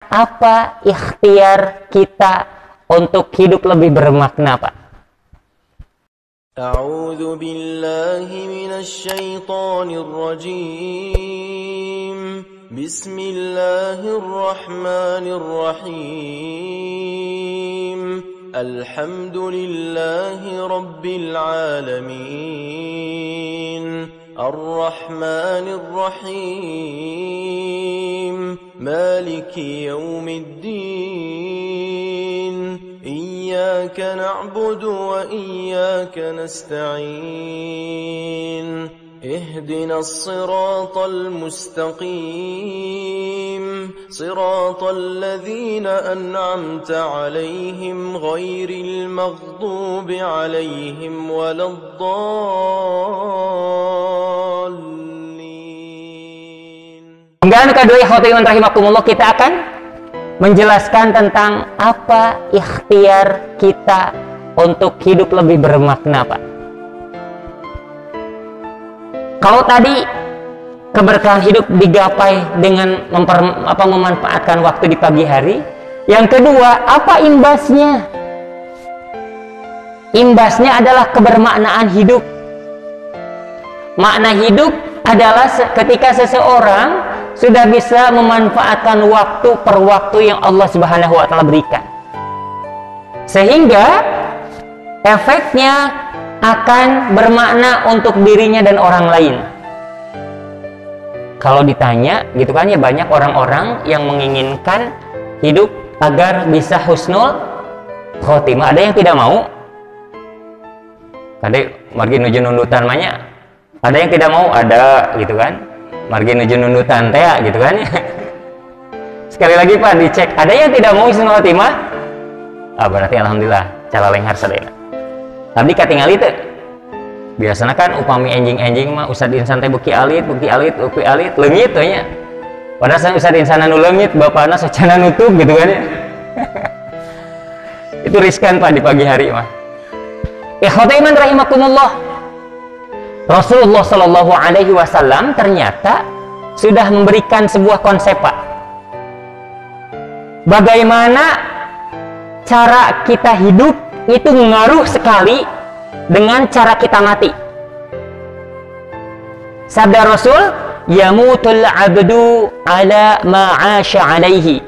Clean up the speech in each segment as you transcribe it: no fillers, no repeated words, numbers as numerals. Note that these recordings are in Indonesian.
apa ikhtiar kita untuk hidup lebih bermakna, Pak? A'udzu billahi minasy syaithanir rajim. Bismillahirrahmanirrahim. Alhamdulillahi rabbil alamin. Ar-Rahmanir Rahim. Maliki yaumiddin. Iyyaka na'budu wa iyyaka nasta'in. اهدنا الصراط المستقيم صراط الذين أنعمت عليهم غير المغضوب عليهم ولا الضالين. Kemudian kedua ikhwatiman rahimakumullah, kita akan menjelaskan tentang apa ikhtiar kita untuk hidup lebih bermakna, Pak. Kalau tadi keberkahan hidup digapai dengan memanfaatkan waktu di pagi hari, yang kedua, apa imbasnya? Imbasnya adalah kebermaknaan hidup. Makna hidup adalah ketika seseorang sudah bisa memanfaatkan waktu per waktu yang Allah Subhanahu wa Ta'ala berikan, sehingga efeknya akan bermakna untuk dirinya dan orang lain. Kalau ditanya gitu kan ya, banyak orang-orang yang menginginkan hidup agar bisa husnul khotimah. Ada yang tidak mau. Kadek margi nuju nundutan banyak. Ada yang tidak mau, ada gitu kan. Margi nuju nundutan teh gitu kan. Sekali lagi Pak dicek, ada yang tidak mau husnul khotimah? Berarti alhamdulillah cara lenghar sadaya. Tapi katingali teh biasanya kan upami enjing-enjing mah usah insan teh buki alit leungit teh nya. Padahal saya usah insan anu leungit bapana socana nutup gitu kan ya. Itu riskan Pak di pagi hari mah. Ikhwatiman rahimakumullah. Rasulullah Shallallahu alaihi wasallam ternyata sudah memberikan sebuah konsep, Pak. Bagaimana cara kita hidup itu mengaruh sekali dengan cara kita mati. Sabda Rasul, yamutul abdu ala ma 'asha 'alaihi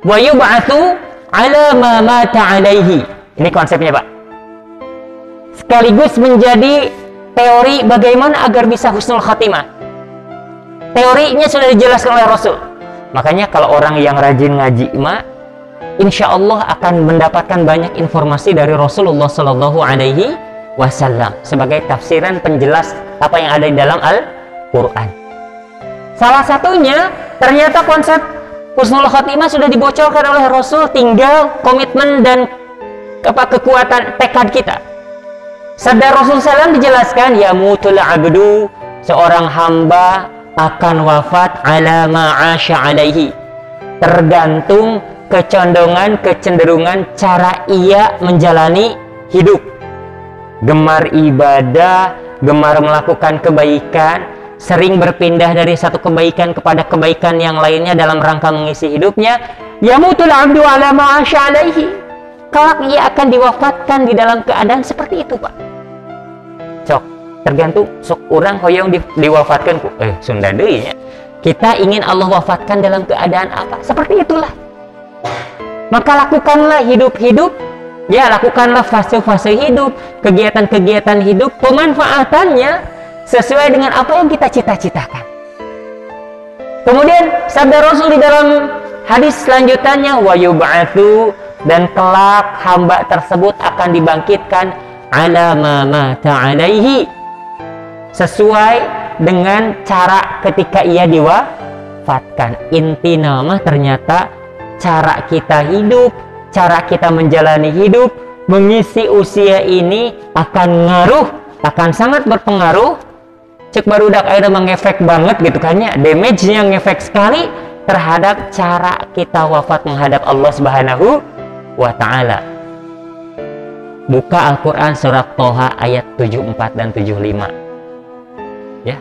wa yub'atsu ala ma mata 'alaihi. Ini konsepnya, Pak. Sekaligus menjadi teori bagaimana agar bisa husnul khatimah. Teorinya sudah dijelaskan oleh Rasul. Makanya kalau orang yang rajin ngaji mah insya Allah akan mendapatkan banyak informasi dari Rasulullah Sallallahu Alaihi Wasallam sebagai tafsiran penjelas apa yang ada di dalam Al-Quran. Salah satunya ternyata konsep husnul khotimah sudah dibocorkan oleh Rasul, tinggal komitmen dan kekuatan tekad kita. Sabda Rasul SAW dijelaskan, yamutul abdu, seorang hamba akan wafat ala ma'asya alaihi, tergantung kecenderungan cara ia menjalani hidup. Gemar ibadah, gemar melakukan kebaikan, sering berpindah dari satu kebaikan kepada kebaikan yang lainnya dalam rangka mengisi hidupnya. Yamutul abdu ala ma'asya alaihi, kelak ia akan diwafatkan di dalam keadaan seperti itu, Pak. Cok, tergantung sok orang hoyong diwafatkan Sunda deui nya. Kita ingin Allah wafatkan dalam keadaan apa? Seperti itulah. Maka lakukanlah hidup-hidup, ya lakukanlah fase-fase hidup, kegiatan-kegiatan hidup, pemanfaatannya sesuai dengan apa yang kita cita-citakan. Kemudian sabda Rasul di dalam hadis selanjutannya, wa yub'atsu, dan kelak hamba tersebut akan dibangkitkan ala ma mata alaihi, sesuai dengan cara ketika ia diwafatkan. Inti nama ternyata cara kita hidup, cara kita menjalani hidup, mengisi usia ini akan ngaruh, akan sangat berpengaruh. Cek barudak akhirnya mengefek banget gitu kan ya, damage-nya ngefek sekali terhadap cara kita wafat menghadap Allah Subhanahu wa Ta'ala. Buka Al-Quran surat Toha ayat 74 dan 75 ya.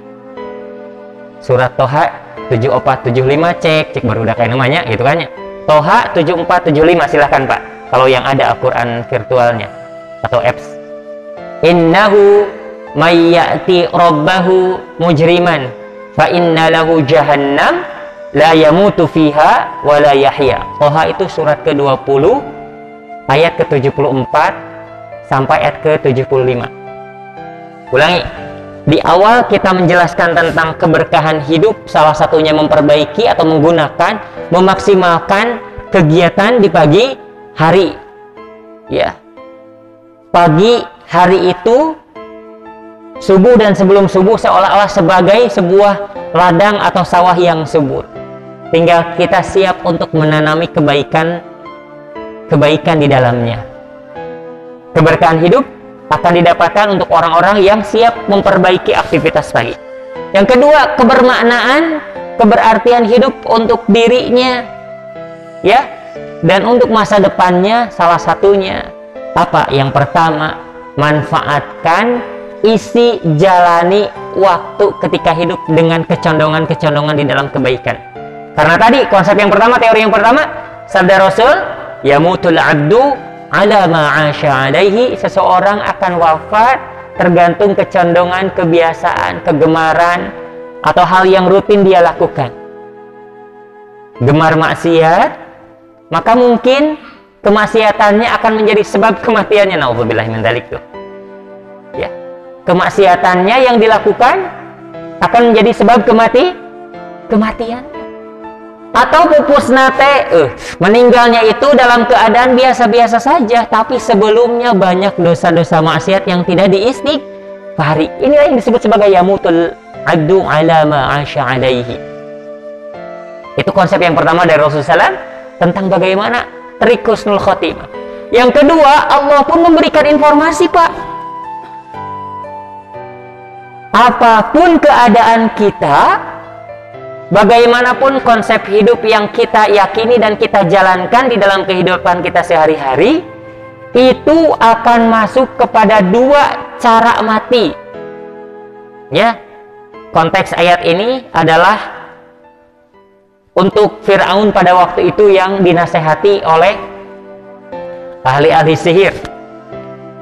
Surat Toha 7475 cek baru udah kayak namanya gitu kan ya. Toha 7475 silahkan Pak kalau yang ada Al-Quran virtualnya atau apps. Innahu may ya'ti rabbahu mujriman fa inna lahu jahannam la yamutu fiha wa la yahya. Toha itu surat ke-20 ayat ke-74 sampai ayat ke-75. Ulangi. Di awal kita menjelaskan tentang keberkahan hidup, salah satunya memperbaiki atau menggunakan, memaksimalkan kegiatan di pagi hari. Ya. Pagi hari itu subuh dan sebelum subuh seolah-olah sebagai sebuah ladang atau sawah yang subur. Tinggal kita siap untuk menanami kebaikan di dalamnya. Keberkahan hidup akan didapatkan untuk orang-orang yang siap memperbaiki aktivitas pagi. Yang kedua, kebermaknaan, keberartian hidup untuk dirinya, ya, dan untuk masa depannya. Salah satunya apa? Yang pertama, manfaatkan, isi, jalani waktu ketika hidup dengan kecondongan-kecondongan di dalam kebaikan. Karena tadi konsep yang pertama, teori yang pertama, sabda Rasul, yamutul abdu ala ma'asya alaihi, seseorang akan wafat tergantung kecondongan, kebiasaan, kegemaran atau hal yang rutin dia lakukan. Gemar maksiat, maka mungkin kemaksiatannya akan menjadi sebab kematiannya. Nauzubillah min dzalik tuh. Ya. Kemaksiatannya yang dilakukan akan menjadi sebab kematian. Atau pupusnate, meninggalnya itu dalam keadaan biasa-biasa saja, tapi sebelumnya banyak dosa-dosa maksiat yang tidak diistighfari. Inilah yang disebut sebagai yamutul abdu ala ma'asya alaihi. Itu konsep yang pertama dari Rasulullah SAW tentang bagaimana trik husnul khotimah. Yang kedua, Allah pun memberikan informasi, Pak. Apapun keadaan kita, bagaimanapun konsep hidup yang kita yakini dan kita jalankan di dalam kehidupan kita sehari-hari, itu akan masuk kepada dua cara mati. Ya, konteks ayat ini adalah untuk Fir'aun pada waktu itu yang dinasehati oleh ahli-ahli sihir.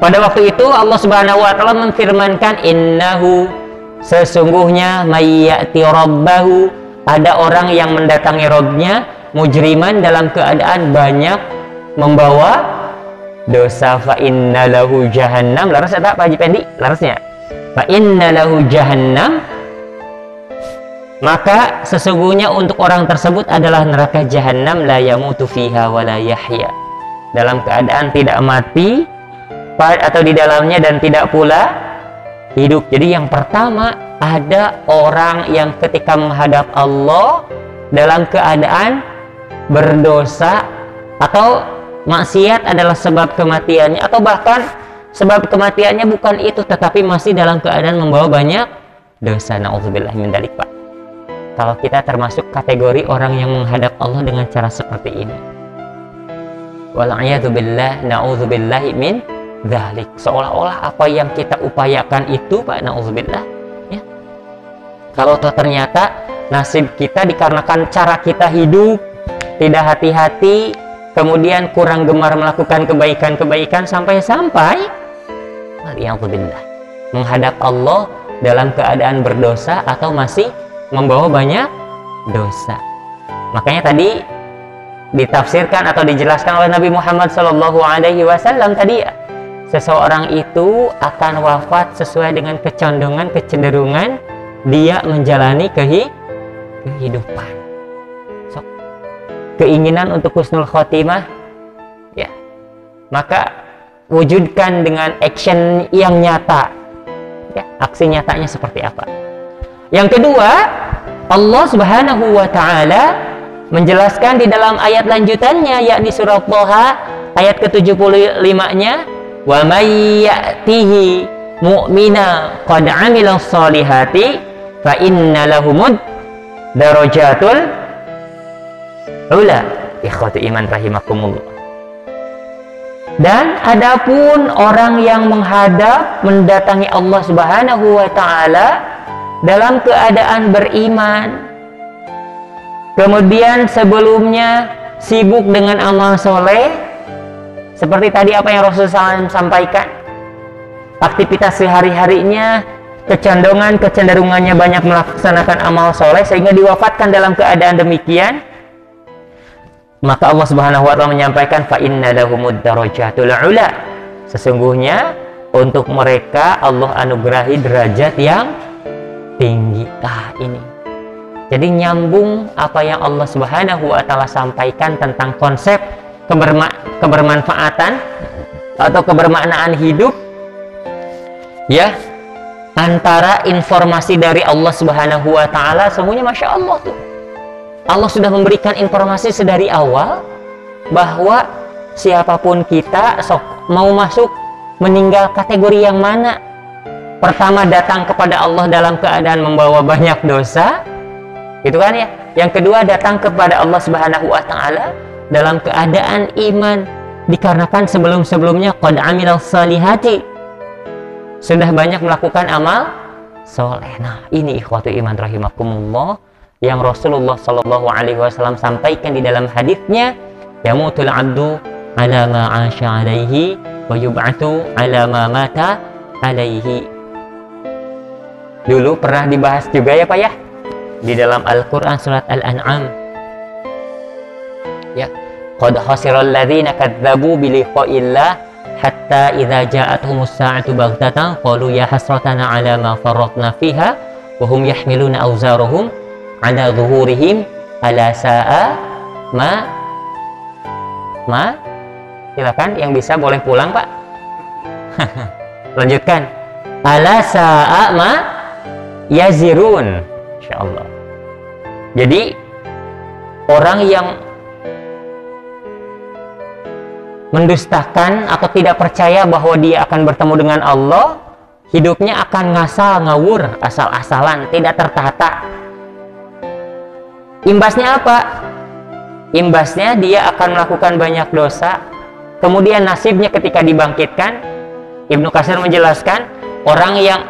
Pada waktu itu Allah Subhanahu wa taala memfirmankan, innahu, sesungguhnya may ya'ti rabbahu, ada orang yang mendatangi Robnya mujriman dalam keadaan banyak membawa dosa. Fa inna lahu jahannam, laras ada Pak Haji Pendi larasnya, fa inna lahu jahannam, maka sesungguhnya untuk orang tersebut adalah neraka jahannam, la yamutu fiha wa la yahya, dalam keadaan tidak mati atau di dalamnya dan tidak pula hidup. Jadi yang pertama, ada orang yang ketika menghadap Allah dalam keadaan berdosa atau maksiat adalah sebab kematiannya, atau bahkan sebab kematiannya bukan itu tetapi masih dalam keadaan membawa banyak dosa. Nauzubillah min dzalik, Pak. Kalau kita termasuk kategori orang yang menghadap Allah dengan cara seperti ini, wal'iyadzubillah, nauzubillahi min dzalik, seolah-olah apa yang kita upayakan itu, Pak, nauzubillah, kalau ternyata nasib kita dikarenakan cara kita hidup tidak hati-hati, kemudian kurang gemar melakukan kebaikan-kebaikan, sampai-sampai waliyadzubillah menghadap Allah dalam keadaan berdosa atau masih membawa banyak dosa. Makanya tadi ditafsirkan atau dijelaskan oleh Nabi Muhammad SAW tadi, ya, seseorang itu akan wafat sesuai dengan kecondongan, kecenderungan dia menjalani kehidupan. So, keinginan untuk husnul khotimah, ya, maka wujudkan dengan action yang nyata, ya, aksi nyatanya seperti apa. Yang kedua, Allah Subhanahu wa taala menjelaskan di dalam ayat lanjutannya, yakni surah Thaha ayat ke-75-nya, wa may ya'tihi mu'mina qad 'amila sholihati fa inna lahumud darajatul ula. Ikhwati iman rahimakumullah. Dan adapun orang yang menghadap mendatangi Allah Subhanahu wa taala dalam keadaan beriman, kemudian sebelumnya sibuk dengan amal soleh, seperti tadi apa yang Rasulullah SAW sampaikan, aktivitas sehari-harinya, kecenderungannya banyak melaksanakan amal soleh sehingga diwafatkan dalam keadaan demikian, maka Allah Subhanahu wa taala menyampaikan fa inna lahumud darajatul ula, sesungguhnya untuk mereka Allah anugerahi derajat yang tinggi. Ini jadi nyambung apa yang Allah Subhanahu wa taala sampaikan tentang konsep kebermanfaatan atau kebermaknaan hidup, ya, antara informasi dari Allah Subhanahu wa taala. Semuanya Masya Allah tuh, Allah sudah memberikan informasi sedari awal bahwa siapapun kita mau masuk meninggal kategori yang mana. Pertama, datang kepada Allah dalam keadaan membawa banyak dosa, gitu kan ya. Yang kedua, datang kepada Allah Subhanahu wa taala dalam keadaan iman, dikarenakan sebelum-sebelumnya qad amilal salihati, sudah banyak melakukan amal soleh. Nah, ini ikhwatu iman rahimakumullah yang Rasulullah Shallallahu Alaihi Wasallam sampaikan di dalam hadisnya, yamutul abdu ala ma 'asha alaihi wa yub'atsu ala ma mata alaihi. Dulu pernah dibahas juga ya Pak ya, di dalam Al-Quran surat Al-An'am, ya, qad khasiral ladzina kadzdzabu bi liqa'illah hatta idza ja'atuhumus sa'atu baghtatan qalu ya hasratana 'ala ma farratna fiha wa hum yahmiluna awzarahum 'ala dhuhurihim ala sa'a ma silakan yang bisa boleh pulang Pak. Lanjutkan, ala sa'a ma yazirun, insyaallah. Jadi orang yang mendustakan atau tidak percaya bahwa dia akan bertemu dengan Allah, hidupnya akan ngasal ngawur, asal-asalan, tidak tertata. Imbasnya apa? Imbasnya dia akan melakukan banyak dosa. Kemudian nasibnya ketika dibangkitkan, Ibnu Katsir menjelaskan, orang yang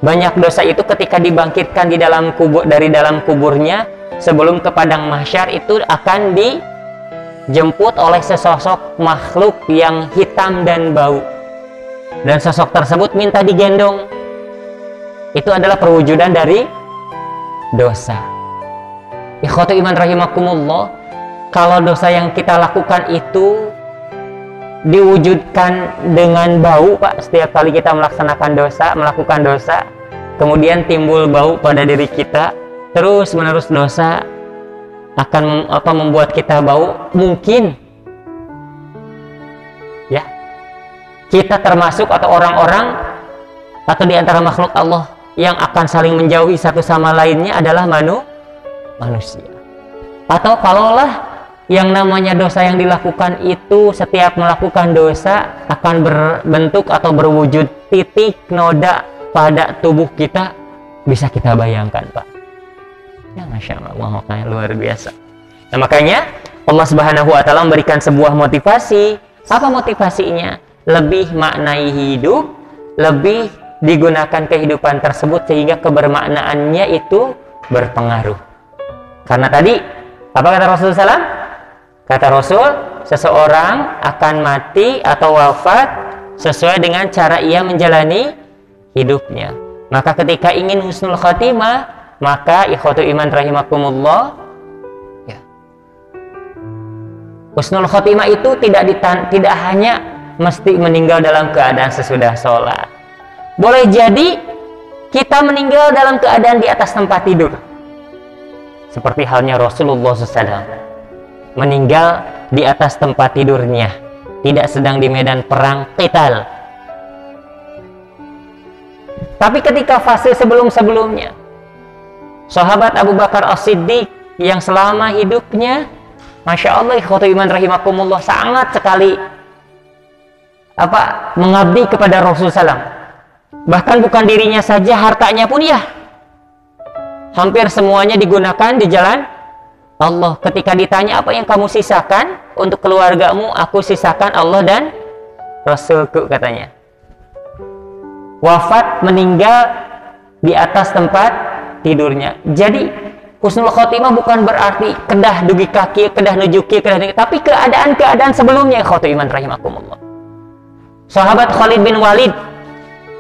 banyak dosa itu ketika dibangkitkan di dalam kubur, dari dalam kuburnya sebelum ke padang mahsyar, itu akan dijemput oleh sesosok makhluk yang hitam dan bau, dan sosok tersebut minta digendong. Itu adalah perwujudan dari dosa. Ikhwatu iman rahimakumullah, kalau dosa yang kita lakukan itu diwujudkan dengan bau Pak, setiap kali kita melakukan dosa, kemudian timbul bau pada diri kita, terus menerus dosa akan membuat kita bau, mungkin ya kita termasuk atau orang-orang atau diantara makhluk Allah yang akan saling menjauhi satu sama lainnya adalah manusia. Atau kalaulah yang namanya dosa yang dilakukan itu, setiap melakukan dosa akan berbentuk atau berwujud titik noda pada tubuh kita, bisa kita bayangkan Pak. Ya Masya Allah, makanya luar biasa. Nah makanya Allah Subhanahu wa taala memberikan sebuah motivasi. Apa motivasinya? Lebih maknai hidup, lebih digunakan kehidupan tersebut sehingga kebermaknaannya itu berpengaruh. Karena tadi apa kata Rasulullah SAW? Kata Rasul, seseorang akan mati atau wafat sesuai dengan cara ia menjalani hidupnya. Maka ketika ingin husnul khatimah, maka ikhwatu iman rahimakumullah, ya, husnul khatimah itu tidak hanya mesti meninggal dalam keadaan sesudah sholat. Boleh jadi kita meninggal dalam keadaan di atas tempat tidur, seperti halnya Rasulullah SAW meninggal di atas tempat tidurnya, tidak sedang di medan perang qital. Tapi ketika fase sebelum-sebelumnya, sahabat Abu Bakar As-Siddiq yang selama hidupnya, Masya Allah ikhwatu iman rahimakumullah, sangat sekali mengabdi kepada Rasulullah SAW. Bahkan bukan dirinya saja, hartanya pun ya hampir semuanya digunakan di jalan Allah. Ketika ditanya apa yang kamu sisakan untuk keluargamu, aku sisakan Allah dan Rasulku, katanya. Wafat, meninggal di atas tempat tidurnya. Jadi Husnul khotimah bukan berarti kedah dugi kaki, kedah nujuki, kedah dugi, tapi keadaan-keadaan sebelumnya. Ikhwatu iman rahimakumullah. Sahabat Khalid bin Walid,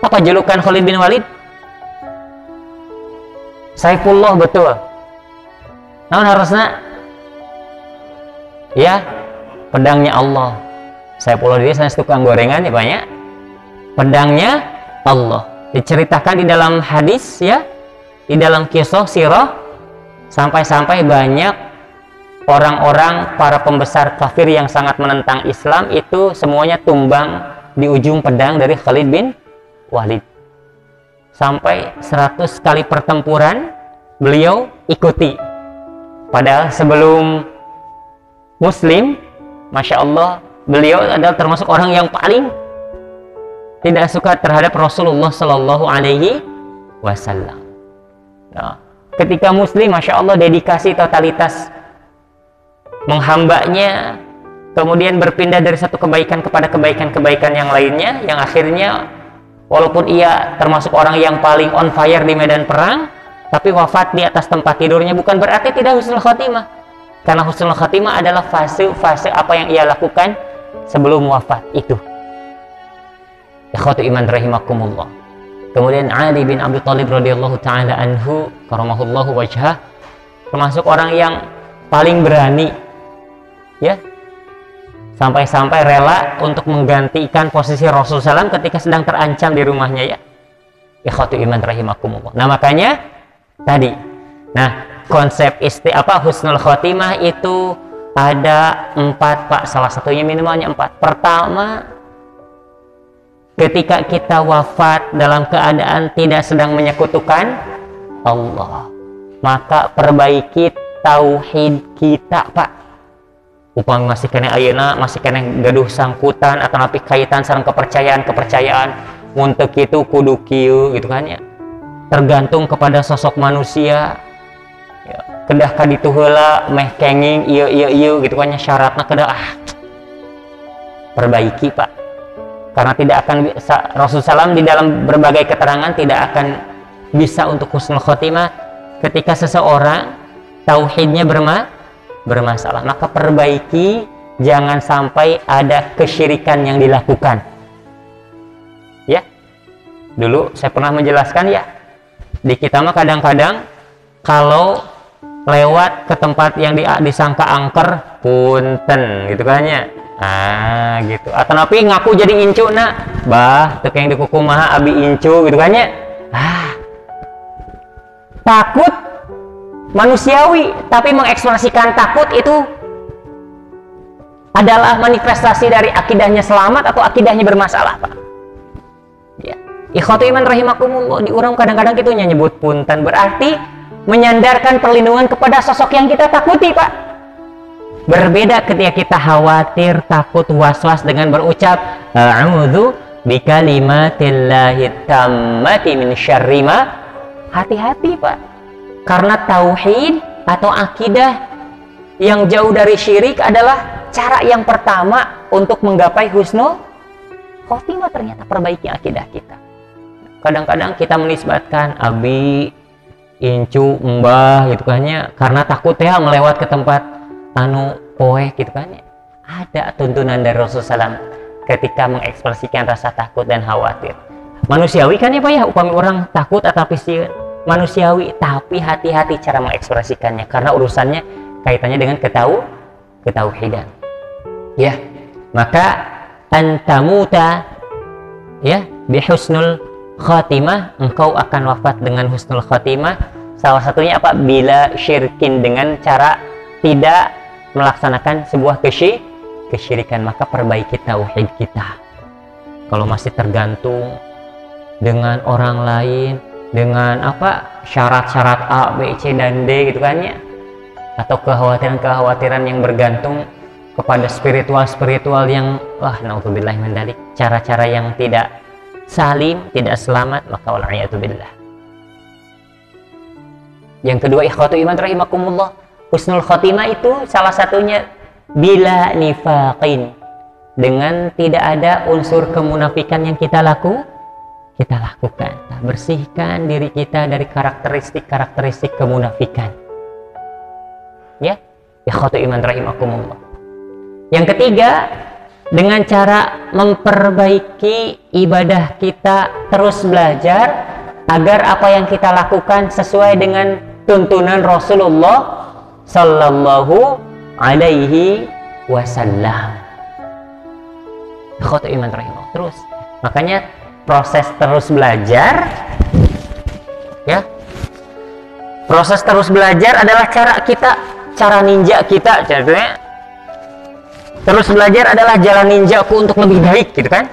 apa julukan Khalid bin Walid? Saifullah, betul. Namun harusnya ya pedangnya Allah. Saifullah dia sanes tukang gorengan ya banyak. Pedangnya Allah. Diceritakan di dalam hadis ya, di dalam kisah sirah, sampai-sampai banyak orang-orang para pembesar kafir yang sangat menentang Islam itu semuanya tumbang di ujung pedang dari Khalid bin Walid. Sampai 100 kali pertempuran beliau ikuti. Padahal sebelum Muslim, Masya Allah, beliau adalah termasuk orang yang paling tidak suka terhadap Rasulullah Sallallahu Alaihi Wasallam. Nah, ketika Muslim, Masya Allah, dedikasi totalitas menghambanya, kemudian berpindah dari satu kebaikan kepada kebaikan-kebaikan yang lainnya, yang akhirnya walaupun ia termasuk orang yang paling on fire di medan perang, tapi wafat di atas tempat tidurnya bukan berarti tidak husnul khotimah. Karena husnul khotimah adalah fase-fase apa yang ia lakukan sebelum wafat itu. Ikhwatu iman rahimakumullah. Kemudian Ali bin Abi Thalib radhiyallahu taala anhu karamahullahu wajhah, termasuk orang yang paling berani ya, sampai-sampai rela untuk menggantikan posisi Rasulullah SAW ketika sedang terancam di rumahnya ya. Ikhwatu iman rahimakumullah. Nah makanya tadi, nah konsep husnul khotimah itu ada 4 Pak, salah satunya minimalnya 4. Pertama, ketika kita wafat dalam keadaan tidak sedang menyekutukan Allah, maka perbaiki tauhid kita Pak. Upami masih kena ayeuna, masih kena gaduh sangkutan atau napi kaitan sareng kepercayaan untuk itu kudu kieu gitu kan ya, tergantung kepada sosok manusia ya, kedah kaditu heula meh kenging ieu gitu kan ya, syaratna kedah perbaiki Pak. Karena tidak akan bisa, Rasulullah SAW di dalam berbagai keterangan tidak akan bisa untuk husnul khotimah ketika seseorang tauhidnya bermasalah. Maka perbaiki, jangan sampai ada kesyirikan yang dilakukan ya. Dulu saya pernah menjelaskan ya, di kita mah kadang-kadang kalau lewat ke tempat yang disangka angker, punten gitu kan ya, gitu. Atau napi ngaku jadi incu na, bah teu yang dikukumaha abi incu gitu kan ya. Takut manusiawi, tapi mengekspresikan takut itu adalah manifestasi dari akidahnya selamat atau akidahnya bermasalah Pak ya. Ikhwatu iman rahimakumullah, di urang kadang-kadang gitu nyebut punten berarti menyandarkan perlindungan kepada sosok yang kita takuti Pak. Berbeda ketika kita khawatir, takut, was-was dengan berucap a'udzu bikalimatillahi tammati min syarri ma. Hati-hati Pak, karena tauhid atau akidah yang jauh dari syirik adalah cara yang pertama untuk menggapai husnul khotimah. Ternyata perbaiki akidah kita. Kadang-kadang kita menisbatkan abi, incu, mbah gitu kan ya, karena takut ya melewat ke tempat anu poe gitu kan ya. Ada tuntunan dari Rasulullah SAW ketika mengekspresikan rasa takut dan khawatir. Manusiawi kan ya Pak ya, upami orang takut atau pisieun manusiawi, tapi hati-hati cara mengekspresikannya karena urusannya kaitannya dengan ketauhidan ya. Maka antamuta ya bihusnul khatimah, engkau akan wafat dengan husnul khatimah. Salah satunya apa? Bila syirkin, dengan cara tidak melaksanakan sebuah kesyirikan. Maka perbaiki tauhid kita. Kalau masih tergantung dengan orang lain, dengan apa syarat-syarat A, B, C, dan D gitu kan ya, atau kekhawatiran-kekhawatiran yang bergantung kepada spiritual yang naudzubillah min dzalik, cara-cara yang tidak salim, tidak selamat, maka wal'iyatubillah. Yang kedua, ikhwatu iman rahimakumullah, husnul khotimah itu salah satunya bila nifaqin, dengan tidak ada unsur kemunafikan yang kita lakukan. Bersihkan diri kita dari karakteristik kemunafikan Ikhwatu iman rahimakumullah. Yang ketiga, dengan cara memperbaiki ibadah kita, terus belajar agar apa yang kita lakukan sesuai dengan tuntunan Rasulullah sallallahu alaihi wasallam. Ikhwatu iman rahimah. Terus, makanya proses terus belajar, ya. Proses terus belajar adalah cara ninja kita, contohnya. Terus belajar adalah jalan ninjaku untuk lebih baik, gitu kan?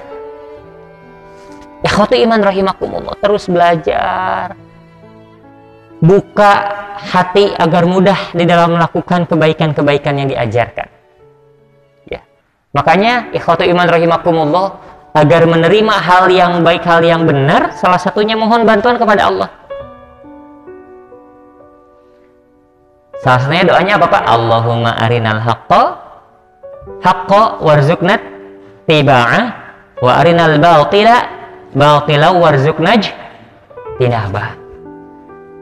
Ikhwatu iman rahimakumullah, terus belajar. Buka hati agar mudah di dalam melakukan kebaikan-kebaikan yang diajarkan. Ya. Makanya ikhwatu iman rahimakumullah, agar menerima hal yang baik, hal yang benar, salah satunya mohon bantuan kepada Allah. Salah satunya doanya apa Pak? Allahumma arinal haqqa warzuqna tiba'ah wa arinal batila warzuqna tinabah.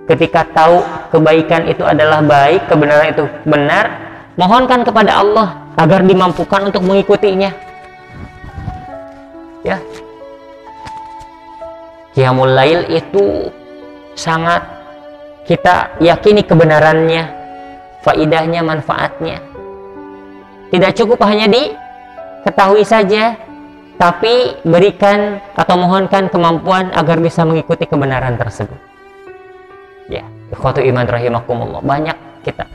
Ketika tahu kebaikan itu adalah baik, kebenaran itu benar, mohonkan kepada Allah agar dimampukan untuk mengikutinya. Ya. Qiyamul Lail itu sangat kita yakini kebenarannya, faidahnya, manfaatnya. Tidak cukup hanya diketahui saja, tapi berikan atau mohonkan kemampuan agar bisa mengikuti kebenaran tersebut. Ya, ikhwatu iman rahimakumullah, banyak kita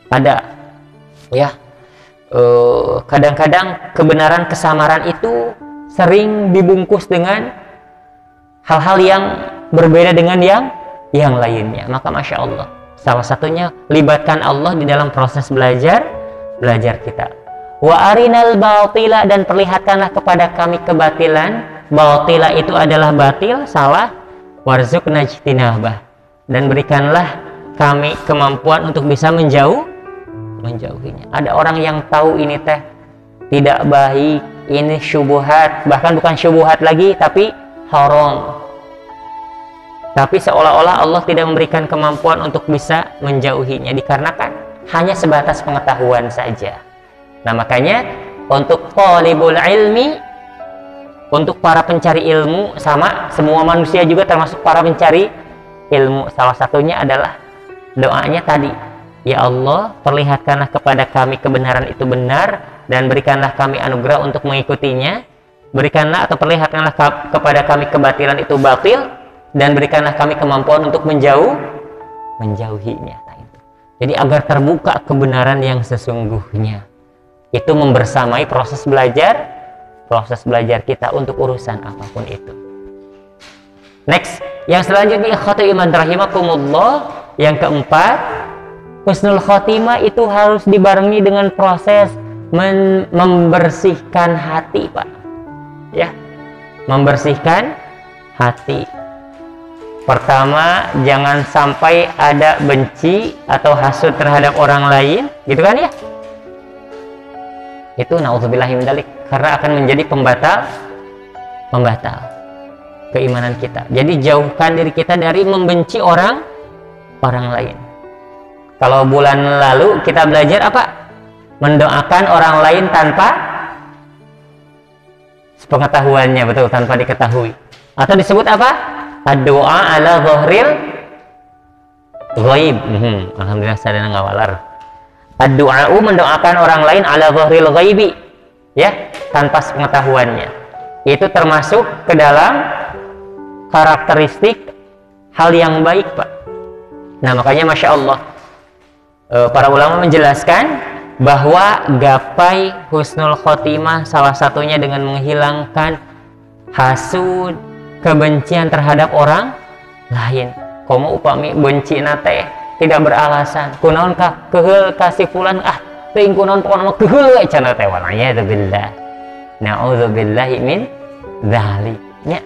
ada, ya, kadang-kadang kebenaran kesamaran itu sering dibungkus dengan hal-hal yang berbeda dengan yang lainnya. Maka masya Allah, salah satunya libatkan Allah di dalam proses belajar kita. Wa arinal batila, dan perlihatkanlah kepada kami kebatilan. Batila itu adalah batil, salah. Warzuqna ijtinabah, dan berikanlah kami kemampuan untuk bisa menjauhinya. Ada orang yang tahu ini teh tidak baik, ini syubhat, bahkan bukan syubhat lagi tapi haram, tapi seolah-olah Allah tidak memberikan kemampuan untuk bisa menjauhinya, dikarenakan hanya sebatas pengetahuan saja. Nah, makanya untuk talibul ilmi, untuk para pencari ilmu, sama semua manusia juga termasuk para pencari ilmu, salah satunya adalah doanya tadi, ya Allah, perlihatkanlah kepada kami kebenaran itu benar, dan berikanlah kami anugerah untuk mengikutinya. Berikanlah atau perlihatkanlah kepada kami kebatilan itu batil, dan berikanlah kami kemampuan untuk menjauhinya. Nah, itu. Jadi agar terbuka kebenaran yang sesungguhnya, itu membersamai proses belajar kita untuk urusan apapun itu. Next, yang selanjutnya ikhwatu iman rahimakumullah, yang keempat, husnul khotimah itu harus dibarengi dengan proses membersihkan hati, Pak. Ya, membersihkan hati. Pertama, jangan sampai ada benci atau hasud terhadap orang lain, gitu kan ya? Itu naudzubillahi min dzalik, karena akan menjadi pembatal keimanan kita. Jadi jauhkan diri kita dari membenci orang lain. Kalau bulan lalu kita belajar apa? Mendoakan orang lain tanpa pengetahuannya, betul, tanpa diketahui. Atau disebut apa? Ad-doa ala dhahril ghaib. Alhamdulillah sadana ngawalar. Ad-doa, mendoakan orang lain ala dhahril ghaibi, ya, tanpa pengetahuannya. Itu termasuk ke dalam karakteristik hal yang baik, Pak. Nah, makanya masya Allah, para ulama menjelaskan bahwa gapai husnul khotimah salah satunya dengan menghilangkan hasud, kebencian terhadap orang lain. Komo upami benci nate tidak beralasan, kunaon kah keheul kasih fulan, teuing kunaon pokona keheul we cenah teh, walaya billah. Nauzubillahi min dzalik. Nah,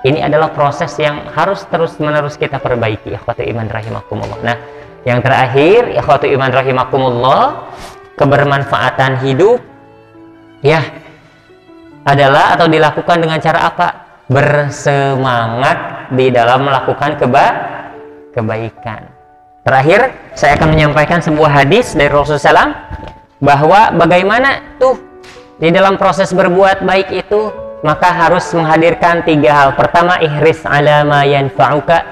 ini adalah proses yang harus terus-menerus kita perbaiki, ikhwatu iman rahimakumullah. Nah, yang terakhir, ikhwatu iman rahimakumullah, kebermanfaatan hidup, ya, adalah atau dilakukan dengan cara apa? Bersemangat di dalam melakukan kebaikan. Terakhir, saya akan menyampaikan sebuah hadis dari Rasulullah SAW bahwa bagaimana tuh di dalam proses berbuat baik itu, maka harus menghadirkan 3 hal. Pertama, ihris ala ma yanfa'uka,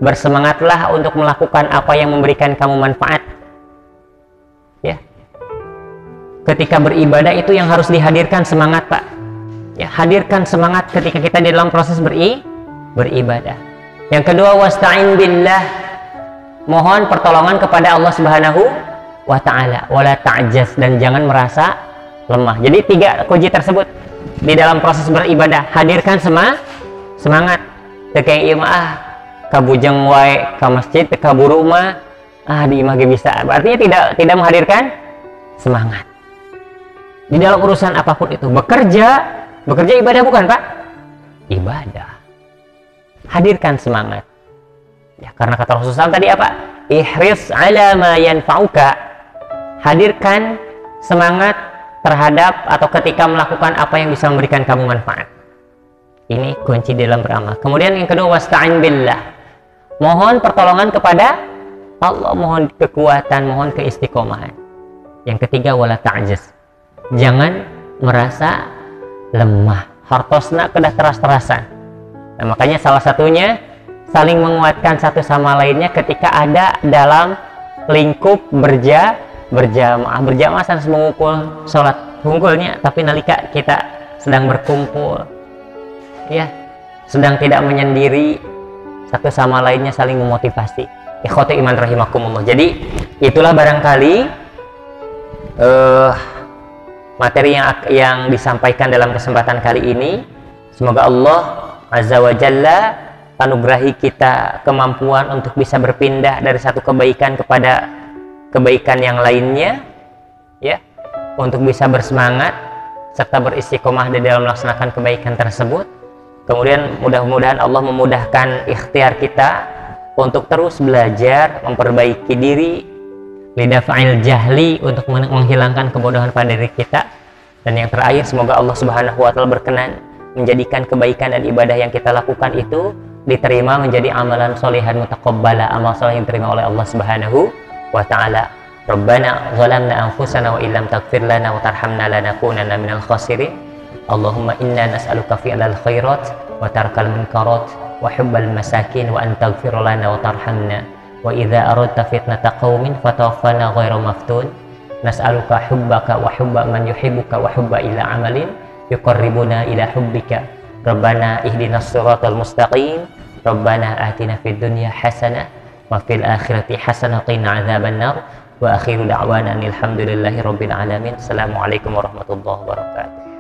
bersemangatlah untuk melakukan apa yang memberikan kamu manfaat. Ya. Ketika beribadah itu yang harus dihadirkan semangat, Pak. Ya, hadirkan semangat ketika kita di dalam proses beribadah. Yang kedua, wasta'in billah, mohon pertolongan kepada Allah Subhanahu wa ta'ala, wala ta'jaz, dan jangan merasa lemah. Jadi 3 kunci tersebut di dalam proses beribadah, hadirkan semangat. Tekeng imah kabujeng wae ka masjid ka buru mah di imah ge bisa. Artinya tidak menghadirkan semangat. Di dalam urusan apapun itu, bekerja ibadah bukan, Pak? Ibadah. Hadirkan semangat. Ya, karena kata Rasulullah tadi apa? Ihris ala ma yanfa'uka. Hadirkan semangat terhadap atau ketika melakukan apa yang bisa memberikan kamu manfaat. Ini kunci dalam beramal. Kemudian yang kedua, wasta'in billah. Mohon pertolongan kepada Allah, mohon kekuatan, mohon keistiqomahan. Yang ketiga, wala ta'jaz. Jangan merasa lemah. Hartosna kedah teras-terasan. Nah, makanya salah satunya saling menguatkan satu sama lainnya ketika ada dalam lingkup berjamaah harus mengumpul sholat hungkulnya, tapi nalika kita sedang berkumpul, ya, sedang tidak menyendiri, satu sama lainnya saling memotivasi. Ikhwati iman rahimakumullah. Jadi itulah barangkali materi yang disampaikan dalam kesempatan kali ini. Semoga Allah Azza wa Jalla anugerahi kita kemampuan untuk bisa berpindah dari satu kebaikan kepada kebaikan yang lainnya, ya, untuk bisa bersemangat serta beristiqomah di dalam melaksanakan kebaikan tersebut. Kemudian mudah-mudahan Allah memudahkan ikhtiar kita untuk terus belajar, memperbaiki diri, lidafa'il jahli, untuk menghilangkan kebodohan pada diri kita. Dan yang terakhir, semoga Allah Subhanahu wa Ta'ala berkenan menjadikan kebaikan dan ibadah yang kita lakukan itu diterima menjadi amalan solihan mutaqabbala, amal soleh yang diterima oleh Allah Subhanahu wa ta'ala. Rabbana zalamna anfusana wa illam taghfir lana wa tarhamna lanakunanna minal khasirin. Allahumma inna nas'aluka fi'lal khairat wa tarkal munkarat wa hubbal masakin wa an taghfir lana wa tarhamna wa idza aradta fitnata qaumin fatawaffana ghairu maftun. Nas'aluka hubbaka wa hubba man yuhibbuka wa hubba ila amalin yuqarribuna ila hubbika. Rabbana ihdinas siratal mustaqim. Rabbana atina fid dunya hasanah wa fil akhirati hasanah wa qina adzabannar. Wa akhiru da'wana alhamdulillahi rabbil alamin. Assalamualaikum warahmatullahi wabarakatuh.